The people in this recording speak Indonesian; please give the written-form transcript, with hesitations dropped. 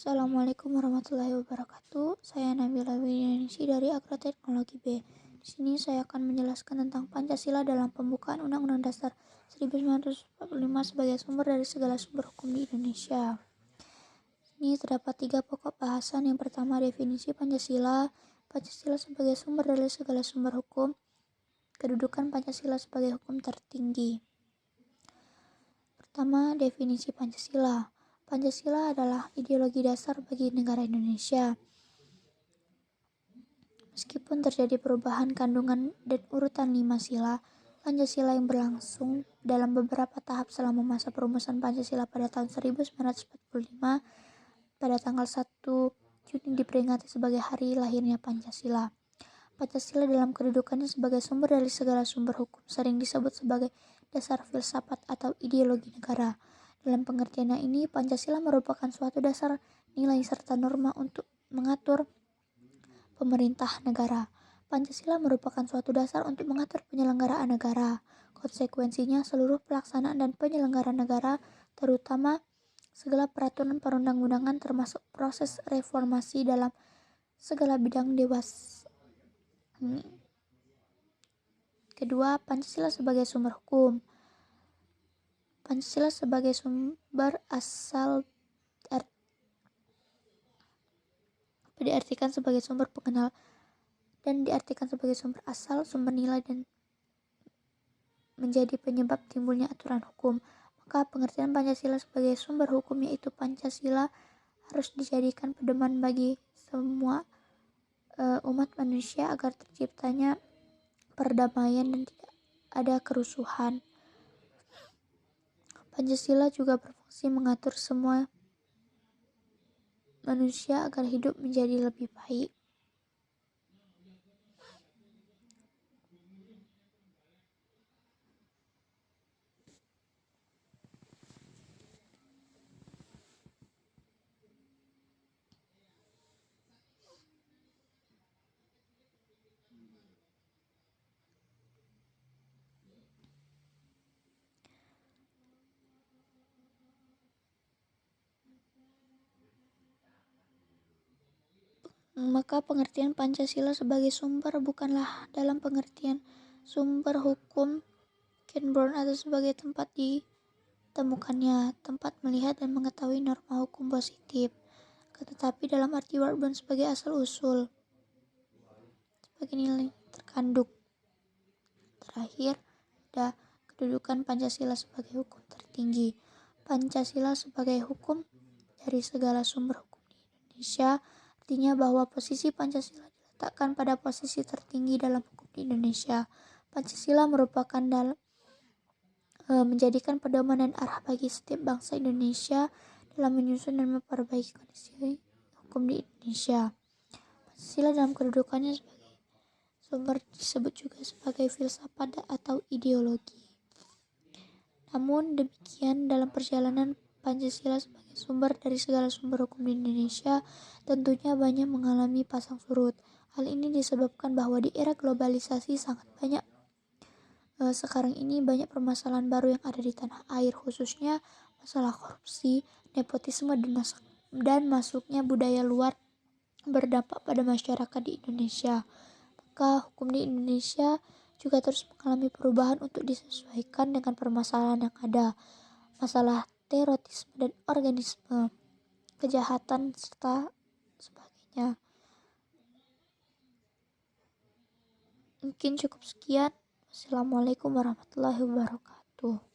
Assalamualaikum warahmatullahi wabarakatuh. Saya Nabila Widianisi dari Agroteknologi B. Di sini saya akan menjelaskan tentang Pancasila dalam pembukaan Undang-Undang Dasar 1945 sebagai sumber dari segala sumber hukum di Indonesia. Ini terdapat 3 pokok bahasan. Yang pertama, definisi Pancasila. Pancasila sebagai sumber dari segala sumber hukum. Kedudukan Pancasila sebagai hukum tertinggi. Pertama, definisi Pancasila. Pancasila adalah ideologi dasar bagi negara Indonesia. Meskipun terjadi perubahan kandungan dan urutan 5 sila, Pancasila yang berlangsung dalam beberapa tahap selama masa perumusan Pancasila pada tahun 1945, pada tanggal 1 Juni diperingati sebagai hari lahirnya Pancasila. Pancasila dalam kedudukannya sebagai sumber dari segala sumber hukum sering disebut sebagai dasar filsafat atau ideologi negara. Dalam pengertian ini, Pancasila merupakan suatu dasar nilai serta norma untuk mengatur pemerintah negara. Pancasila merupakan suatu dasar untuk mengatur penyelenggaraan negara. Konsekuensinya, seluruh pelaksanaan dan penyelenggaraan negara, terutama segala peraturan perundang-undangan termasuk proses reformasi dalam segala bidang dewas. Kedua, Pancasila sebagai sumber hukum. Pancasila sebagai sumber asal diartikan sebagai sumber pengenal dan diartikan sebagai sumber asal, sumber nilai dan menjadi penyebab timbulnya aturan hukum. Maka pengertian Pancasila sebagai sumber hukum yaitu Pancasila harus dijadikan pedoman bagi semua umat manusia agar terciptanya perdamaian dan tidak ada kerusuhan. Pancasila juga berfungsi mengatur semua manusia agar hidup menjadi lebih baik. Maka pengertian Pancasila sebagai sumber bukanlah dalam pengertian sumber hukum Ken-Brown atau sebagai tempat ditemukannya, tempat melihat dan mengetahui norma hukum positif, tetapi dalam arti Warburton sebagai asal-usul, sebagai nilai terkandung. Terakhir, ada kedudukan Pancasila sebagai hukum tertinggi. Pancasila sebagai hukum dari segala sumber hukum di Indonesia artinya bahwa posisi Pancasila diletakkan pada posisi tertinggi dalam hukum di Indonesia. Pancasila merupakan menjadikan pedoman dan arah bagi setiap bangsa Indonesia dalam menyusun dan memperbaiki kondisi hukum di Indonesia. Pancasila dalam kedudukannya sebagai sumber disebut juga sebagai filsafat atau ideologi. Namun demikian, dalam perjalanan Pancasila sebagai sumber dari segala sumber hukum di Indonesia tentunya banyak mengalami pasang surut. Hal ini disebabkan bahwa di era globalisasi sangat banyak sekarang ini banyak permasalahan baru yang ada di tanah air, khususnya masalah korupsi, nepotisme dan masuknya budaya luar berdampak pada masyarakat di Indonesia. Maka hukum di Indonesia juga terus mengalami perubahan untuk disesuaikan dengan permasalahan yang ada. Masalah terorisme dan organisme, kejahatan, serta sebagainya. Mungkin cukup sekian. Wassalamualaikum warahmatullahi wabarakatuh.